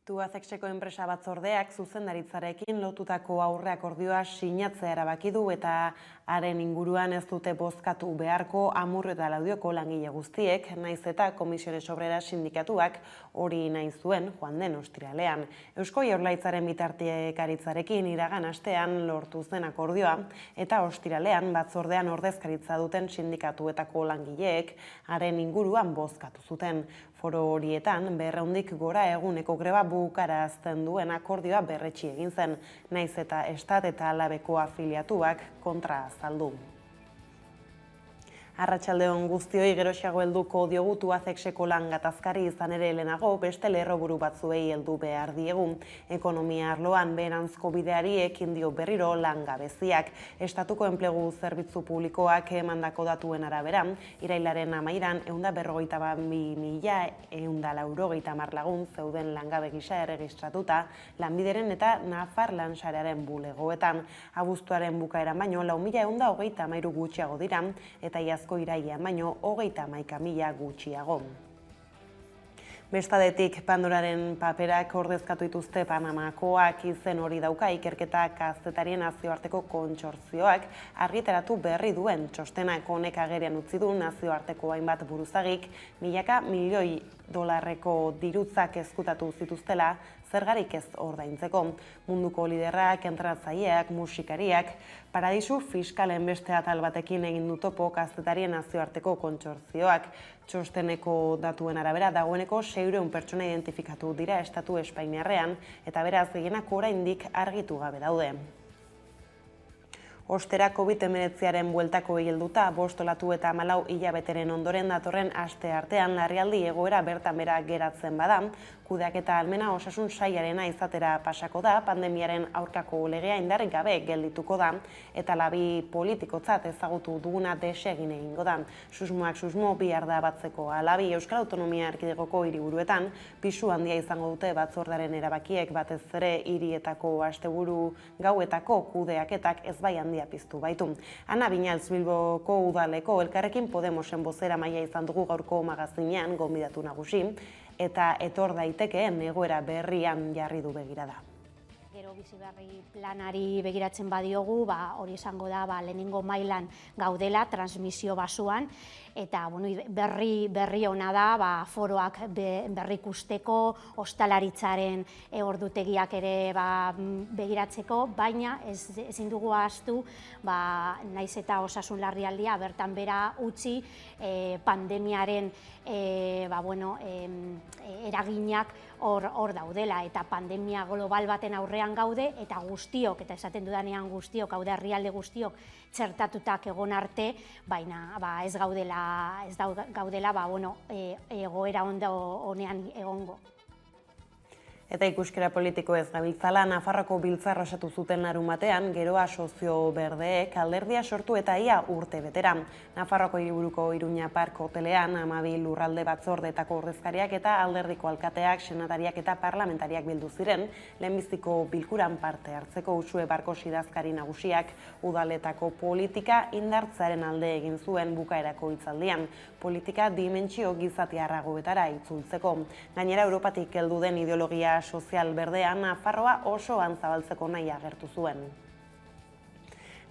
Tubacexeko enpresa batzordeak zuzendaritzarekin lotutako aurre akordioa sinatzea erabaki du eta haren inguruan ez dute bozkatu beharko Amurrio eta Laudioko langile guztiek, naiz eta Comisiones Obreras sindikatuak hori nahi zuen joan den ostiralean. Eusko Jaurlaritzaren bitartekaritzarekin iragan astean lortu zen akordioa eta ostiralean batzordean ordezkaritza duten sindikatuetako langileek haren inguruan bozkatu zuten. Foro horietan, 200 gora eguneko greba bukarazten duen akordioa berretsi egin zen, naiz eta Estat eta Labeko afiliatuak kontra azaldu. Arratsaldeon guztioi, geroxeago helduko diogu Tubacexeko lan gatazkari izan ere lehenago beste lerroburu batzuei heldu behar diegu. Ekonomia arloan beheranzko bideari ekin dio berriro langabeziak. Estatuko enplegu zerbitzu publikoak emandako datuen arabera, irailaren 13an 142.190 lagun zeuden langabe gisa erregistratuta Lanbideren eta Nafar Lansarearen bulegoetan. Abuztuaren bukaeran baino 4.133 gutxiago dira eta irailean baino 31.000 gutxiago. Bestadetik, Pandoraren paperak ordezkatu dituzte Panamakoak izen hori dauka ikerketa kazetarien nazioarteko kontsortzioak argitaratu berri duen txostenak honek agerian utzi du nazioarteko hainbat buruzagik milaka milioi dolarreko dirutzak ezkutatu zituztela zergarik ez ordaintzeko. Munduko liderrak, entrenatzaileak, musikariak, paradisu fiskalen beste atal batekin egin du topo kazetarien nazioarteko kontsortzioak. Txosteneko datuen arabera dagoeneko 600 pertsona identifikatu dira estatu espainiarrean eta beraz gehienak oraindik argitu gabe daude. Ostera COVID-19aren bueltako helduta, 5 olatu eta 14 hilabeteren ondoren datorren aste artean larrialdi egoera bertan bera geratzen bada, kudeaketa ahalmena osasun sailarena izatera pasako da, pandemiaren aurkako legea indarrik gabe geldituko da eta labi politikotzat ezagutu duguna desegin egingo da. Susmoak susmo bihar da batzeko alabi Euskal Autonomia Erkidegoko hiriburuetan pisu handia izango dute batzordaren erabakiek batez ere hirietako asteburu gauetako kudeaketak ezbai handia piztu baitu. Ana Binaltz Bilboko udaleko Elkarrekin Podemosen bozeramailea izan dugu gaurko magazinean gonbidatu nagusi eta etor daitekeen egoera berrian jarri du begirada. Gero biziberri planari begiratzen badiogu, hori izango da lehenengo mailan gaudela transmisio basuan eta berri ona da foroak berrikusteko, ostalaritzaren ordutegiak ere begiratzeko, baina ezin dugu ahaztu naiz eta osasun larrialdia bertan bera utzi pandemiaren eraginak hor daudela eta pandemia global baten aurrean gaude eta guztiok, eta esaten dudanean guztiok, hau da herrialde guztiok txertatutak egon arte, baina ez gaudela egoera honean egongo. Eta ikuskera politiko ez gabiltzala, Nafarroko biltzar osatu zuten larunbatean, geroa sozio berdeek alderdia sortu eta ia urte betera. Nafarroko hiriburuko Iruña Park hotelean 12 lurralde batzordeetako ordezkariak eta alderdiko alkateak, senatariak eta parlamentariak bildu ziren, lehenbiziko bilkuran parte hartzeko Uxue Barkos idazkari nagusiak udaletako politika indartzaren alde egin zuen bukaerako hitzaldian. Politika dimentsio gizatiarragoetara itzultzeko. Gainera, Europatik heldu den ideologia sozial berdean Nafarroa oso zabaltzeko nahi agertu zuen.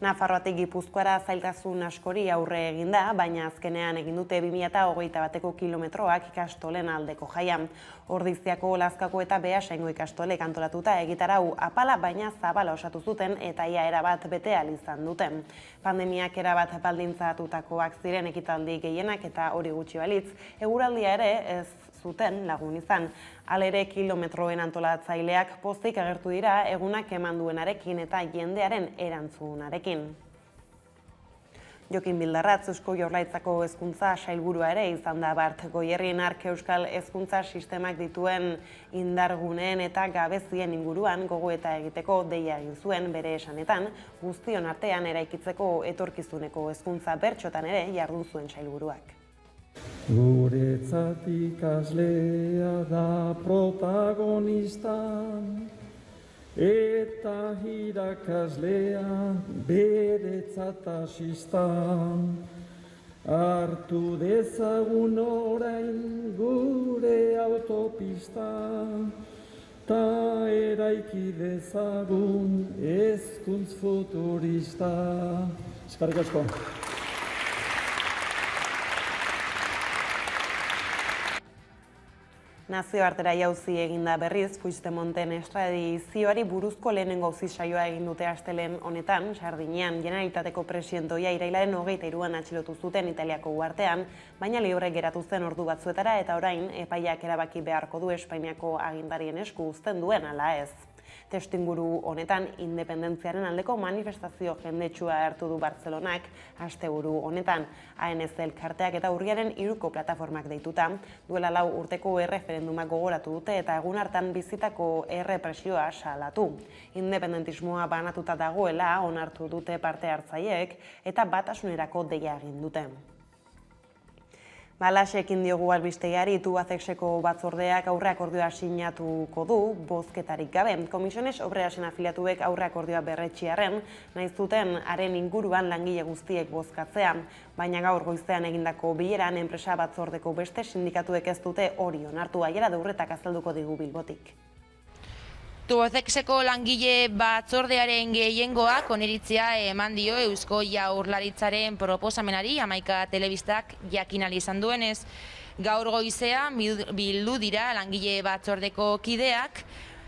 Nafarroatik Gipuzkoara zailtasun askori aurre eginda, baina azkenean egin dute 2021ko kilometroak ikastolen aldeko jaian. Ordiziako, Lazkako eta Beasaingo ikastolek antolatuta egitarau apala baina zabala osatu zuten eta ia erabat bete ahal izan duten. Pandemiak erabat baldintzatutakoak ziren ekitaldi gehienak eta hori gutxi balitz, eguraldia ere ez zuten lagun izan. Halere kilometroen antolatzaileak pozik agertu dira egunak eman duenarekin eta jendearen erantzunarekin. Jokin Bildarratz, Eusko Jaurlaritzako hezkuntza sailburua ere izan da bart. Goierrien hark euskal hezkuntza sistemak dituen indarguneen eta gabezien inguruan gogoeta egiteko deia egin zuen bere esanetan, guztion artean eraikitzeko etorkizuneko hezkuntza bertsotan ere jardun zuen sailburuak. Guretzat ikaslea da protagonista eta irakaslea beretzat asista. Hartu dezagun orain gure autopista, ta eraiki dezagun hezkuntz futurista. Eskerrik asko. Nazioartera jauzi eginda berriz, Puigdemonten estradizioari buruzko lehenengo auzi-saioa egin dute astelehen honetan, Sardinean, Generalitateko presidentoia irailaren 23an atxilotu zuten Italiako uhartean, baina libre geratu zen ordu batzuetara eta orain epaiak erabaki beharko du Espainiako agintarien esku uzten duen ala ez. Testuinguru honetan, independentziaren aldeko manifestazio jendetsua hartu du Bartzelonak, asteburu honetan, ANC elkarteak eta urriaren 3ko plataformak deituta, duela 4 urteko erreferendumak gogoratu dute eta egun hartan bizitako errepresioa salatu. Independentismoa banatuta dagoela onartu dute parte hartzaileek eta batasunerako deia egin dute. Halaxekin diogu albistegiari, Tubacexeko batzordeak aurreakordioa sinatuko du, bozketarik gabe. Comisiones Obrerasen afiliatuek aurreakordioa berretxiarren, nahiz zuten haren inguruan langile guztiek bozkatzea, baina gaur goizean egindako bileran enpresa batzordeko beste sindikatuek ez dute hori onartu. Aiara Deurretak azalduko digu Bilbotik. Tubacexeko langile batzordearen gehiengoak oniritzia eman dio Eusko Jaurlaritzaren proposamenari 11 telebistak jakin ahal izan duenez. Gaur goizean bildu dira langile batzordeko kideak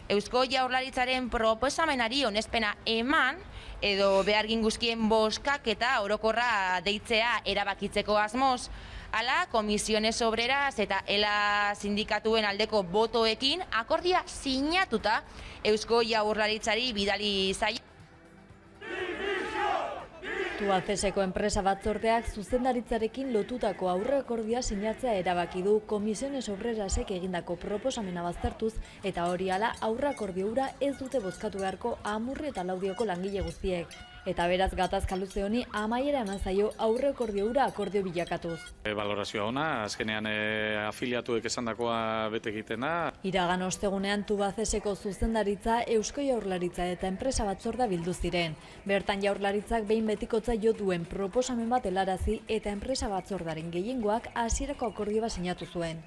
Eusko Jaurlaritzaren proposamenari onespena eman edo behargin guztien bozkaketa orokorra deitzea erabakitzeko asmoz. Hala, Comisiones Obreras eta ELA sindikatuen aldeko botoekin akordia sinatuta Eusko Jaurlaritzari bidali zaio. Tubacexeko enpresa batzordeak zuzendaritzarekin lotutako aurreakordioa sinatzea erabaki du Comisiones Obrerasek egindako proposamena baztertuz eta hori hala aurreakordio hura ez dute bozkatu beharko Amurri eta Laudioko langile guztiek. Eta beraz gatazka luze honi amaiera eman zaio aurreakordio hura akordio bilakatuz. Balorazioa ona, azkenean afiliatuek esandakoa bete egitena. Iragan ostegunean Tubacexeko zuzendaritza, Eusko Jaurlaritza eta enpresa batzorda bildu ziren. Bertan Jaurlaritzak behin betikotza jo duen proposamen bat helarazi eta enpresa batzordaren gehiengoak hasierako akordioa sinatu zuen.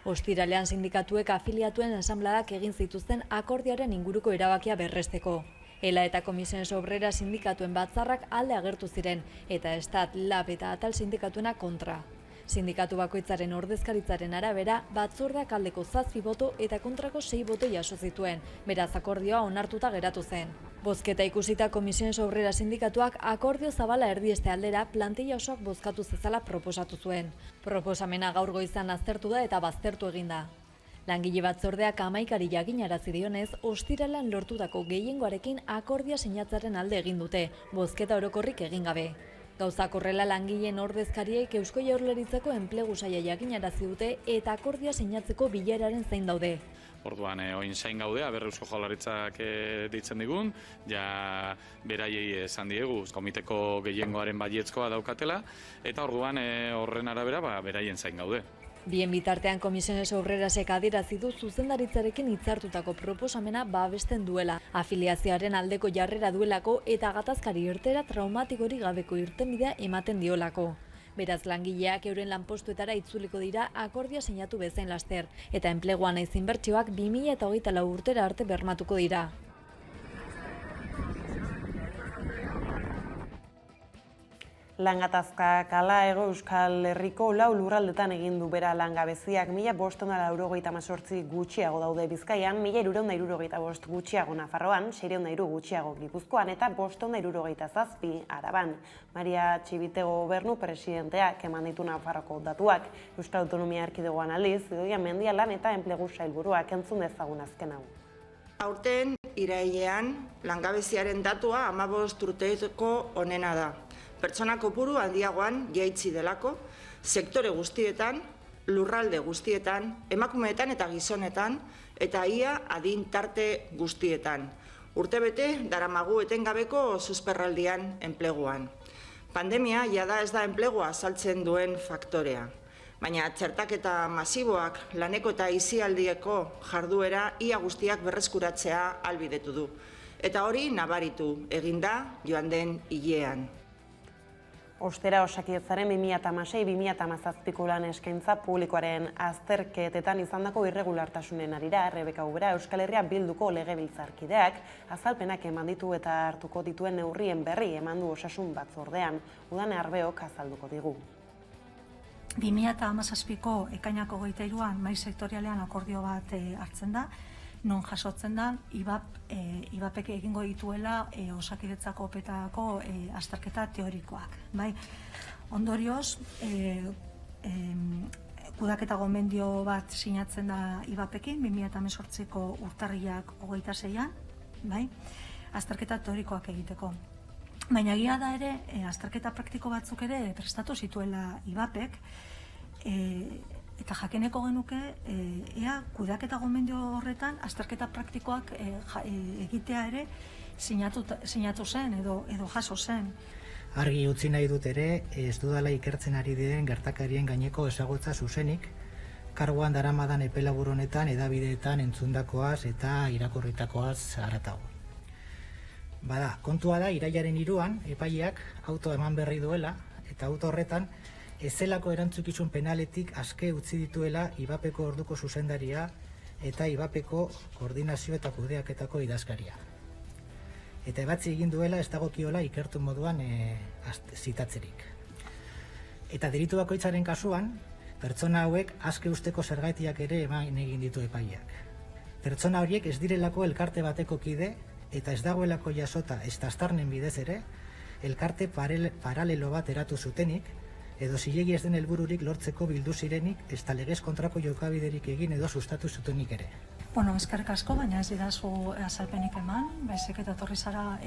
Ostiralean sindikatuek afiliatuen asanbladak egin zituzten akordioaren inguruko erabakia berresteko. ELA eta Comisiones Obreras sindikatuen batzarrak alde agertu ziren eta Estat, LAB eta Atal sindikatuena kontra. Sindikatu bakoitzaren ordezkaritzaren arabera, batzordeak aldeko 7 boto eta kontrako 6 boto jaso zituen, beraz akordioa onartuta geratu zen. Bozketa ikusita Comisiones Obreras sindikatuak akordio zabala erdieste aldera plantilla osoak bozkatu zezala proposatu zuen. Proposamena gaur goizan aztertu da eta baztertu eginda. Langile batzordeak 11ari jakinarazi dionez, ostiralan lortutako gehiengoarekin akordia sinatzaren alde egin dute, bozketa orokorrik egin gabe. Gauzak horrela langileen ordezkariek Eusko Jaurlaritzako enplegu saila jakinarazi dute eta akordia sinatzeko bileraren zain daude. Orduan, oin zain gaude, Eusko Jaurlaritzak deitzen digun, ja beraiei esan diegu, komiteko gehiengoaren baiezkoa daukatela, eta orduan horren arabera beraien zain gaude. Bien bitartean Comisiones Obrerasek adierazi du zuzendaritzarekin hitzartutako proposamena babesten duela, afiliazioaren aldeko jarrera duelako eta gatazkari irtera traumatikorik gabeko irtenbidea ematen diolako. Beraz langileak euren lanpostuetara itzuliko dira akordia sinatu bezain laster eta enpleguan naiz inbertsioak 2024 urtera arte bermatuko dira. Langatazka kala Hego Euskal Herriko 4 lurraldetan egin du bera langabeziak 1598 gutxiago daude Bizkaian, 1365 gutxiago Nafarroan, 603 gutxiago Gipuzkoan eta 567 Araban. Maria Txibitego Gobernu presidenteak eman ditu Nafarroko datuak. Euskal Autonomia Erkidegoan aldiz, Idoia Mendia lan eta enplegu sailburuak entzun dezagun azken hau. Aurten irailean langabeziaren datua 15 urteetako onena da. Pertsona kopuru handiagoan jaitsi delako, sektore guztietan, lurralde guztietan, emakumeetan eta gizonetan, eta ia adin tarte guztietan. Urtebete daramagu etengabeko susperraldian enpleguan. Pandemia jada ez da enplegua saltzen duen faktorea. Baina txertaketa masiboak laneko eta aisialdieko jarduera ia guztiak berreskuratzea ahalbidetu du. Eta hori nabaritu eginda joan den hilean. Ostera Osakidetzaren 2016-2017ko lan eskaintza publikoaren azterketetan izandako irregulartasunen harira, Rebeka Ubera Euskal Herria Bilduko legebiltzarkideak azalpenak eman ditu eta hartuko dituen neurrien berri eman du osasun batzordean. Udane Arbeok azalduko digu. 2017ko ekainak 23an mahai sektorialean akordio bat hartzen da, non jasotzen da IBAPek egingo dituela Osakidetzako opetako azterketa teorikoak. Ondorioz, kudaketa gomendio bat sinatzen da IBAPekin 2018ko urtarrilak 26an, azterketa teorikoak egiteko. Baina egia da ere, azterketa praktiko batzuk ere prestatu zituela IBAPek, eta jakineko genuke, ea kudeaketa gomendio horretan azterketa praktikoak egitea ere sinatu zen edo jaso zen. Argi utzi nahi dut ere, ez dudala ikertzen ari diren gertakarien gaineko ezagutza zuzenik, karguan daramadan epe labur honetan hedabideetan entzundakoaz eta irakurritakoaz haratago. Bada, kontua da, irailaren 3an epaileak auto eman berri duela, eta auto horretan ez zelako erantzukizun penaletik aske utzi dituela IBAPeko orduko zuzendaria eta IBAPeko koordinazio eta kudeaketako idazkaria. Eta ebatzi egin duela ez dagokiola ikertu moduan zitatzerik. Eta delitu bakoitzaren kasuan, pertsona hauek aske usteko zergatiak ere eman egin ditu epaileak. Pertsona horiek ez direlako elkarte bateko kide eta ez dagoelako jasota ez aztarnen bidez ere, elkarte paralelo bat eratu zutenik, edo zilegi ez den helbururik lortzeko bildu zirenik, ez da legez kontrako jokabiderik egin edo sustatu zutenik ere. Eskerrik asko, baina ez didazu azalpenik eman, baizik eta etorri zara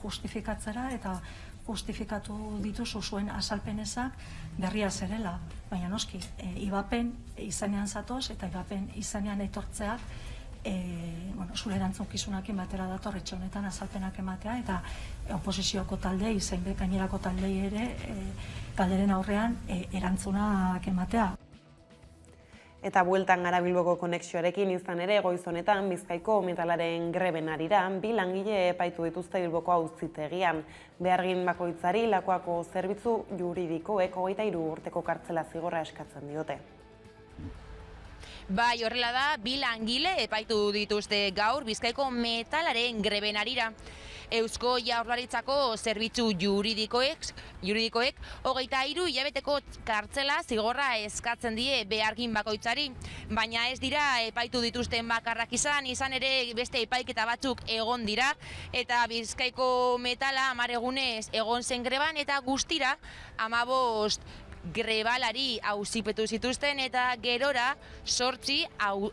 justifikatzera eta justifikatu dituzu zuen azalpenezak berria zerela. Baina noski, IBAPen izanean zatoz eta IBAPen izanean etortzeak zure erantzunkizunakin batera dator etxe honetan azalpenak ematea eta oposizioko taldei, zein gainerako taldei ere galderen aurrean erantzunak ematea. Eta bueltan gara Bilboko konexioarekin izan ere goiz honetan Bizkaiko metalaren greben harira 2 langile epaitu dituzte Bilboko auzitegian. Behargin bakoitzari lakoako zerbitzu juridikoek 23 urteko kartzela zigorra eskatzen diote. Bai, horrela da, 2 langile epaitu dituzte gaur Bizkaiko metalaren greben harira. Eusko Jaurlaritzako zerbitzu juridikoek 23 hilabeteko kartzela zigorra eskatzen die behargin bakoitzari, baina ez dira epaitu dituzten bakarrak izan ere beste epaiketa batzuk egon dira, eta Bizkaiko metala 10 egunez egon zen greban eta guztira 15 grebalari auzipetu zituzten eta gerora 8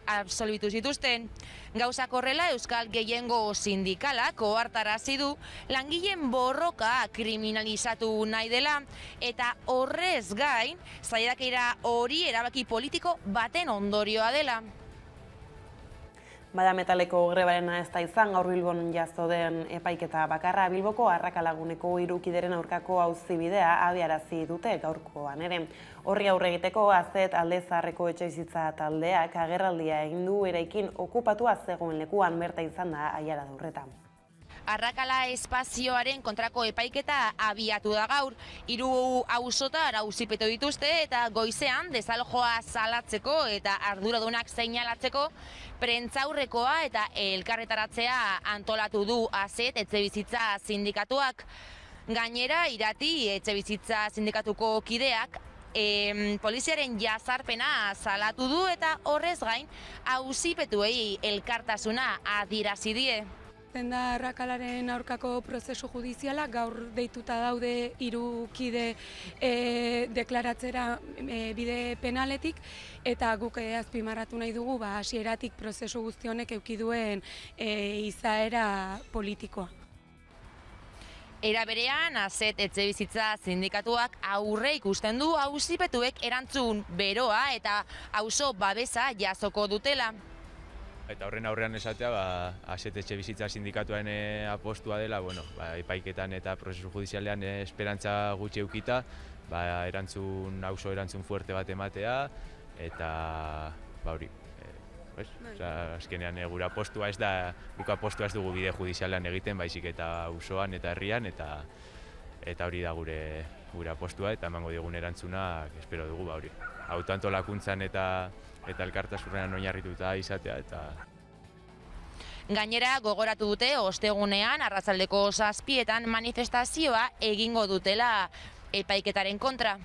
absolbitu zituzten. Gauzak horrela, Euskal Gehiengo Sindikalak ohartarazi du langileen borroka kriminalizatu nahi dela eta horrez gain, saiakera hori erabaki politiko baten ondorioa dela. Bada metaleko grebarena ez da izan, gaur Bilbon jazo den epaiketa bakarra Bilboko Arrakalaguneko 3 kideren aurkako auzibidea abiarazi dute gaurkoan ere. Horri aurre egiteko Azet Alde Zaharreko etxebizitza taldeak agerraldia egin du eraikin okupatua zegoen lekuan berta izan da Aiara Durreta. Arrakala espazioaren kontrako epaiketa abiatu da gaur. 3 auzotar auzipetu dituzte eta goizean desalojoa salatzeko eta arduradunak seinalatzeko prentzaurrekoa eta elkarretaratzea antolatu du Azet etxebizitza sindikatuak. Gainera, Irati etxebizitza sindikatuko kideak poliziaren jazarpena salatu du eta horrez gain auzipetuei elkartasuna adierazi die. Da Arrakalaren aurkako prozesu judiziala, gaur deituta daude 3 kide deklaratzera bide penaletik, eta guk azpimarratu nahi dugu hasieratik prozesu guzti honek eduki duen izaera politikoa. Era berean, Azet etxebizitza sindikatuak aurre ikusten du auzipetuek erantzun beroa eta auzo babesa jasoko dutela. Eta horren aurrean esatea, Azet etxebizitza sindikatuaren apostua dela, epaiketan eta prozesu judizialean esperantza gutxi eukita, auzo erantzun fuerte bat ematea, eta hori. Azkenean gure apostua ez da, guk apostua ez dugu bide judizialean egiten, baizik eta auzoan eta herrian, eta eta hori da gure apostua eta emango digun erantzuna, espero dugu hori. Autoantolakuntzan eta elkartasunean oinarrituta izatea eta Gainera, gogoratu dute ostegunean arratsaldeko 7etan manifestazioa egingo dutela epaiketaren kontra.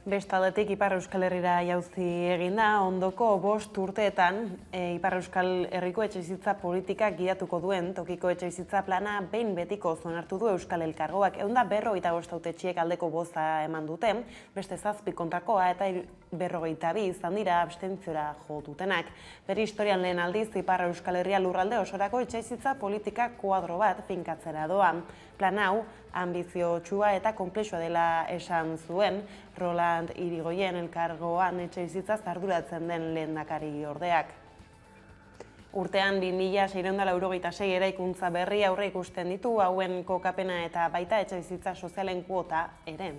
Bestaldetik Ipar Euskal Herrira jauzi eginda, ondoko 5 urteetan Ipar Euskal Herriko etxebizitza politika gidatuko duen tokiko etxebizitza plana behin betiko onartu du Euskal Elkargoak. 155 hautetxiek aldeko boza eman dute, beste 7 kontrakoa eta 52 izan dira abstentziora jo dutenak. Bere historian lehen aldiz Ipar Euskal Herria lurralde osorako etxebizitza politika kuadro bat finkatzera doa. Plan hau ambiziotsua eta konplexua dela esan zuen Roland Irigoyen Elkargoan etxebizitzaz arduratzen den lehendakari ordeak. Urtean 2686 eraikuntza berri aurre ikusten ditu, hauen kokapena eta baita etxebizitza sozialen kuota ere.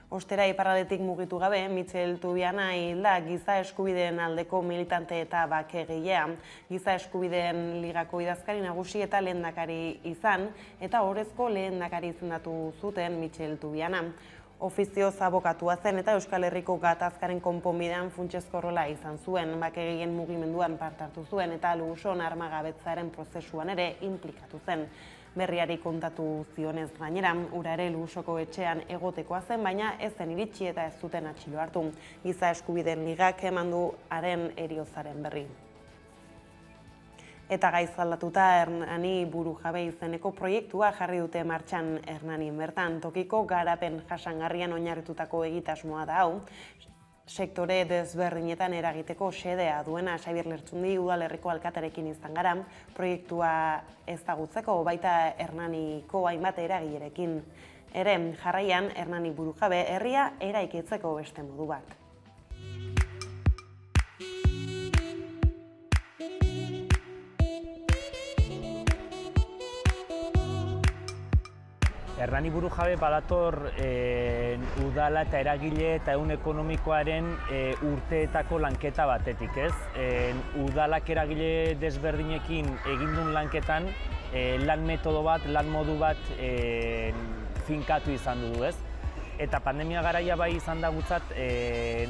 Ostera iparraldetik mugitu gabe, Mitxel Tubiana hilda giza eskubideen aldeko militante eta bakegilea. Giza eskubideen ligako idazkari nagusi eta lehendakari izan, eta orezko lehendakari izendatu zuten Mitxel Tubiana. Ofizioz abokatua zen eta Euskal Herriko gatazkaren konponbidean funtsezko rola izan zuen, bakegien mugimenduan parte hartu zuen eta Luson armagabetzaren prozesuan ere inplikatu zen. Berriari kontatu zionez gainera, ura ere Lusoko etxean egotekoa zen, baina ez zen iritsi eta ez zuten atxilo hartu. Giza eskubideen ligak eman du haren heriozaren berri. Eta gaiz aldatuta Hernani burujabe izeneko proiektua jarri dute martxan Hernanin bertan. Tokiko garapen jasangarrian oinarritutako egitasmoa da hau. Sektore desberdinetan eragiteko xedea duena Xabier Lertxundi udalerriko alkaterekin izan gara, proiektua ezagutzeko baita Hernaniko hainbat eragilerekin. Ere, jarraian Hernani burujabe herria eraikitzeko beste modu bat. Hernani burujabe badator udala eta eragile eta ehun ekonomikoaren urteetako lanketa batetik, ez? Udalak eragile desberdinekin egindun lanketan lan metodo bat, lan modu bat finkatu izan du, ez? Eta pandemia garaia bai izan da gutzat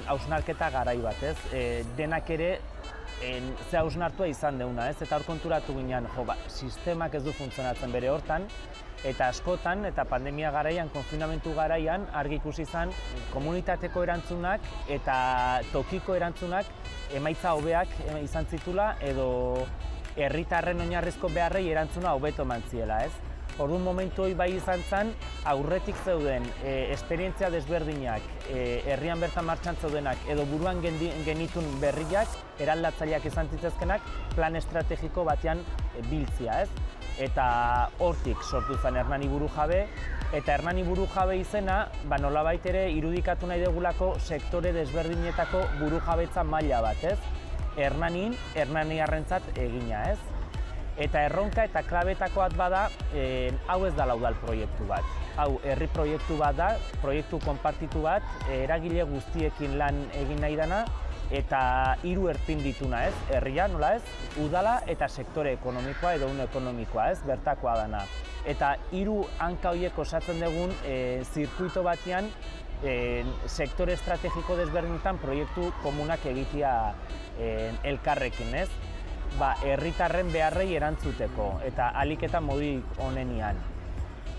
hausnarketa garai bat, ez? Denak ere ze hausnartua izan deuna, ez? Eta hor konturatu ginean, sistemak ez du funtzionatzen bere hortan, eta askotan, eta pandemia garaian, konfinamentu garaian, argi ikusi izan komunitateko erantzunak eta tokiko erantzunak emaitza hobeak izan zitula edo herritarren oinarrizko beharrei erantzuna hobeto eman ziela, ez? Orduan momentu hori bai izan zen, aurretik zeuden esperientzia desberdinak, herrian bertan martxan zeudenak edo buruan genitun berriak, eraldatzaileak izan zitezkenak, plan estrategiko batean biltzia, ez? Eta hortik sortu zen Hernani burujabe, eta Hernani burujabe izena, nolabait ere irudikatu nahi dugulako sektore desberdinetako burujabetza maila bat, ez? Hernaniarrentzat egina, ez? Eta erronka eta klabetako bat bada, hau ez da udal proiektu bat. Hau herri proiektu bat da, proiektu konpartitu bat, eragile guztiekin lan egin nahi dana, eta 3 erpin dituna, ez? Herria, nola ez? Udala eta sektore ekonomikoa edo ehun ekonomikoa, ez? Bertakoa dana. Eta 3 hanka horiek osatzen dugun zirkuito batean sektore estrategiko desberdinetan proiektu komunak egitea elkarrekin, ez? Herritarren beharrei erantzuteko eta ahalik eta modu onenian.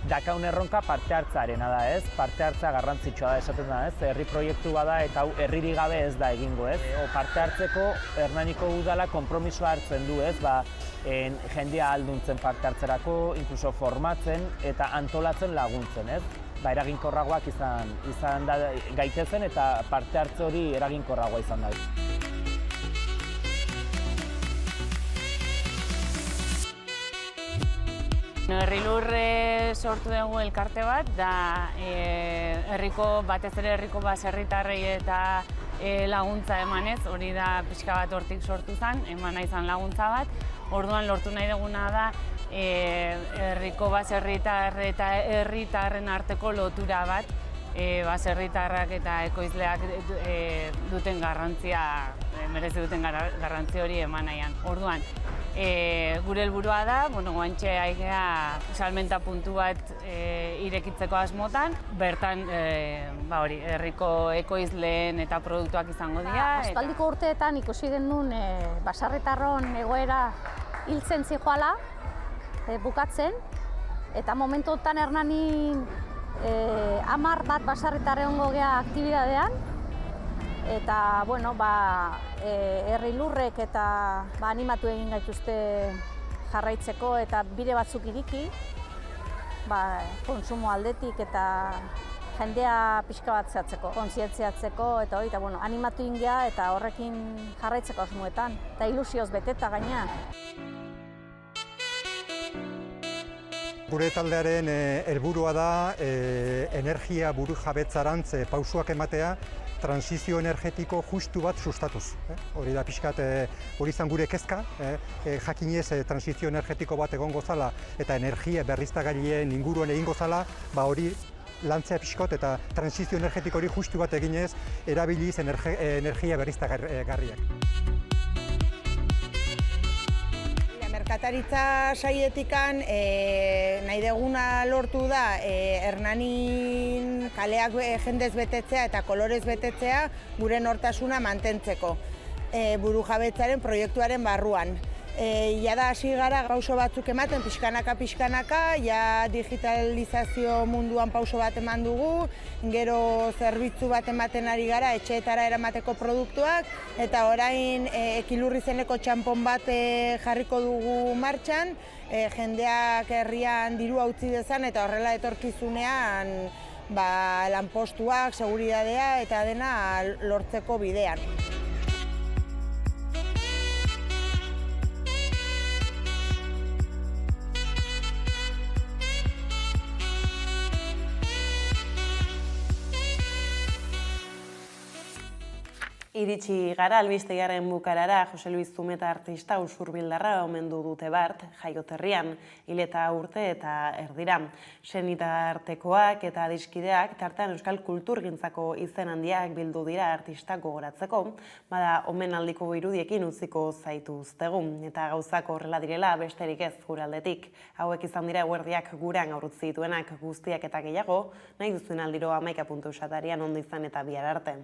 Dakaun erronka parte hartzaarena da, ez? Parte hartzea garrantzitsua da esaten da, ez? Herri proiektu bada eta hau herririk gabe ez da egingo, ez? Parte hartzeko Hernaniko udala konpromisoa hartzen du, ez? Jendea ahalduntzen parte hartzerako, inkluso formatzen eta antolatzen laguntzen, ez? Eraginkorragoak izan da gaitezen eta parte hartze hori eraginkorragoa izan da. Herrilur sortu dugu elkarte bat, da batez ere herriko baserritarrei eta laguntza emanez, hori da pixka bat hortik sortu zen, emana izan laguntza bat. Orduan lortu nahi duguna da herriko baserritar eta herritarren arteko lotura bat, baserritarrak eta ekoizleak duten garrantzia, merezi duten garrantzi hori eman nahian. Orduan, Gure helburua da, guantxe aigea salmenta puntu bat irekitzeko asmotan, bertan herriko ekoizleen eta produktuak izango dira. Aspaldiko urteetan ikusi genuen baserritarron egoera hiltzen zijoala, bukatzen, eta momentuetan Hernanin 10 bat baserritar egongo gea aktibidadean, eta, herri lurrek eta animatu egin gaituzte jarraitzeko eta bide batzuk iriki, konsumo aldetik eta jendea pixka bat zehatzeko, kontzientziatzeko eta animatu egin gea eta horrekin jarraitzeko asmoetan, eta ilusioz beteta gaina. Gure taldearen helburua da energia burujabetzarantz pausoak ematea, transizio energetiko justu bat sustatuz. Hori da pixkat, hori izan gure kezka, jakinez transizio energetiko bat egongo zala eta energia berriztagarrien inguruan egingo zala, hori lantzea pixkot eta transizio energetiko hori justu bat eginez erabiliz energia berriztagarriak. Merkataritza saietikan nahi deguna lortu da Hernanin kaleak jendez betetzea eta kolorez betetzea gure nortasuna mantentzeko burujabetzaren proiektuaren barruan. Jada hasi gara pauso batzuk ematen, pixkanaka, ja digitalizazio munduan pauso bat eman dugu, gero zerbitzu bat ematen ari gara etxeetara eramateko produktuak, eta orain Ekilurri izeneko txanpon bat jarriko dugu martxan, jendeak herrian dirua utzi dezan eta horrela etorkizunean lanpostuak, seguridadea eta dena lortzeko bidean. Iritsi gara albistegiaren bukarara, Jose Luis Zumeta artista usurbildarra omendu dute bart, jaioterrian, hileta urte eta erdira. Senitartekoak eta adiskideak tartean euskal kulturgintzako izen handiak bildu dira artistak gogoratzeko, bada omenaldiko irudiekin utziko zaituztegun, eta gauzak horrela direla besterik ez gure aldetik. Hauek izan dira eguerdiak gurean aurrutzi dituenak guztiak eta gehiago, nahi duzuen aldiro 11 atarian ondo izan eta bihar arte.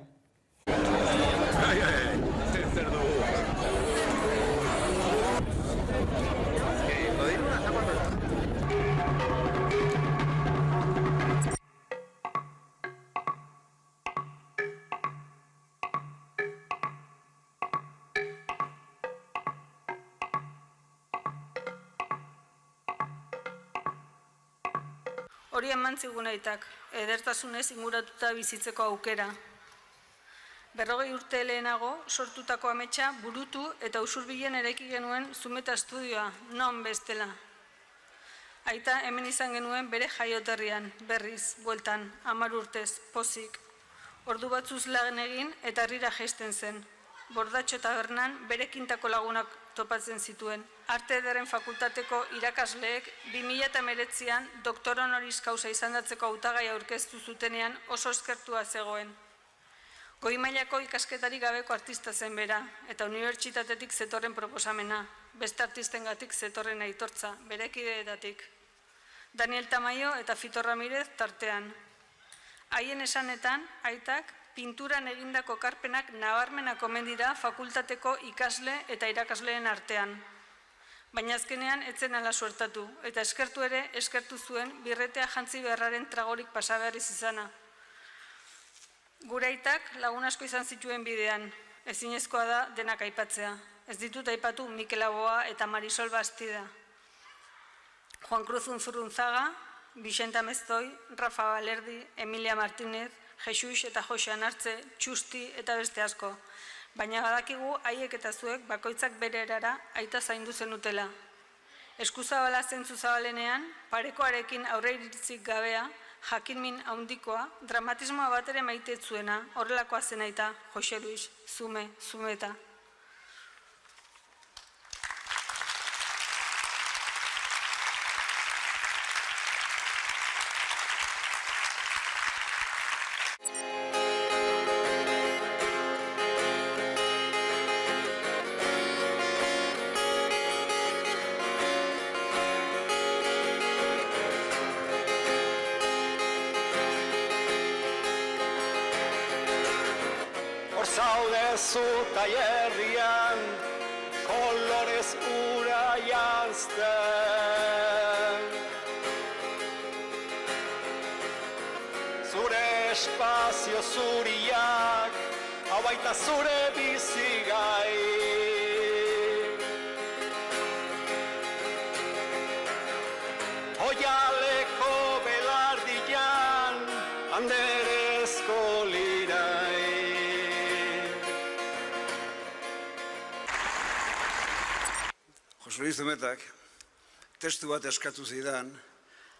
Zer dugu. Hori eman zigun aitak, edertasunez inguratuta bizitzeko aukera. 40 urte lehenago sortutako ametsa burutu eta usurbilen eraiki genuen Zumeta estudioa, non bestela. Aita hemen izan genuen bere jaioterrian, berriz, bueltan, 10 urtez, pozik. Ordu batzuz lan egin eta herrira jaisten zen. Bordatxo tabernan bere kintako lagunak topatzen zituen. Arte Ederren Fakultateko irakasleek 2019an doktor honoris causa izandatzeko hautagai aurkeztu zutenean oso eskertua zegoen. Goi mailako ikasketarik gabeko artista zen bera, eta unibertsitatetik zetorren proposamena, beste artistengatik zetorren aitortza, bere kideetatik. Daniel Tamayo eta Fito Ramirez tartean. Haien esanetan, aitak, pinturan egindako ekarpenak nabarmenak omen dira fakultateko ikasle eta irakasleen artean. Baina azkenean etzen ala suertatu, eta eskertu ere eskertu zuen birretea jantzi beharraren tragorik pasa behar izana. Gure aitak lagun asko izan zituen bidean, ezinezkoa da denak aipatzea. Ez ditut aipatu Mikel Aboa eta Marisol Bastida. Juan Cruz Unzurunzaga, Vicenta Meztoi, Rafa Balerdi, Emilia Martínez, Jesus eta Jose Anartze, Txusti eta beste asko. Baina badakigu haiek eta zuek bakoitzak bere erara aita zaindu zenutela. Eskuzabala zentzu zabalenean, parekoarekin aurre iritzik gabea, jakinmin haundikoa, dramatismoa bat ere maite zuena, horrelakoa zen aita, Jose Luis Zumeta. ezazu taierrian, kolorez ura janzten. Zure espazio zuriak, hau baita zure bizigai. Oialeko belardian, anderezko lirai. Jose Luis Zumetak testu bat eskatu zidan,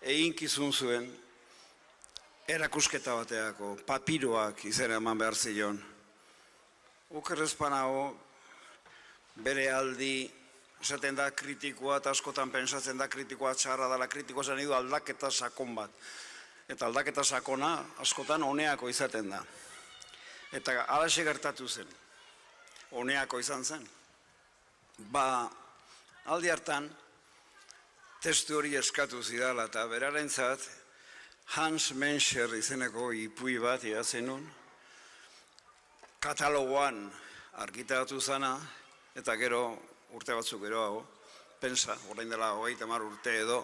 eginkizun zuen, erakusketa bateako, papiroak izena eman behar zion. Okerrezpanago, bere aldi, esaten da kritikoa, eta askotan pensatzen da kritikoa txarra dela, kritikoa zen edo aldaketa sakon bat. Eta aldaketa sakona askotan oneako izaten da. Eta alaxe gertatu zen, oneako izan zen. Aldi hartan, testu hori eskatu zidala, eta berarentzat, Hans Menscher izeneko ipui bat idatzen nun, katalogoan argitaratu zana, eta gero, urte batzuk geroago, pensa, orain dela 30 urte edo,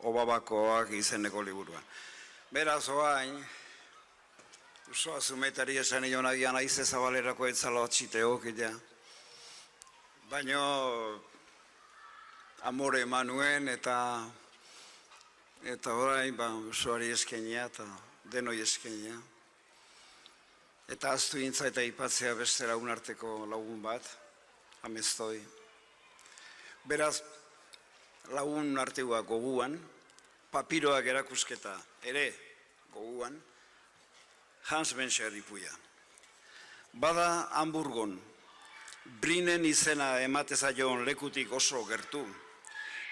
Obabakoak izeneko liburuan. Beraz, oain, Usoa Zumetari esan nion agian aize zabalerako etzala otxiteok, baina amore emanuen eta orain Usoari eskenia eta denoi eskenia. Eta aztu gintza eta ipatzea beste lagun arteko lagun bat, amestoi. Beraz, lagun arteua goguan, papiroak erakusketa ere goguan, Hans Menscher ipuia. Bada Hamburgon, Brinen izena ematezaion lekutik oso gertu,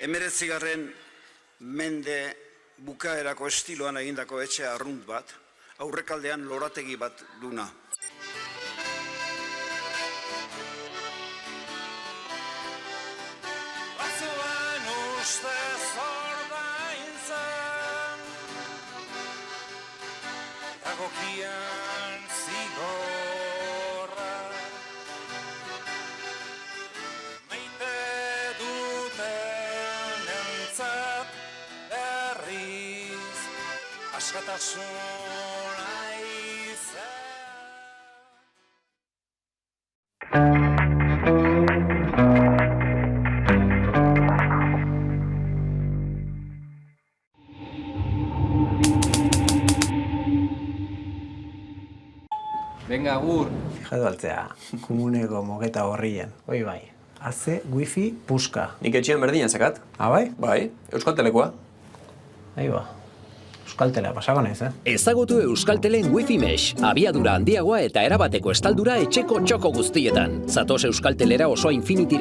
19. mende bukaerako estiloan egindako etxe arrunt bat, aurrekaldean lorategi bat duna. Batzuen ustez ordaintzen, dagokian zigorra. Maite duten entzat berriz, askatasuna izan. Venga, agur. Fijatu altzea, komuneko mogeta horrien. Hoi bai, haze wifi puska. Nik etxean berdina zakat. Bai? Bai, Euskaltelekoa. Aiba, Euskaltelea pasako naiz, Ezagutu Euskaltelen Wi-Fi Mesh. Abiadura handiagoa eta erabateko estaldura etxeko txoko guztietan. Zatoz Euskaltelera osoa Infinity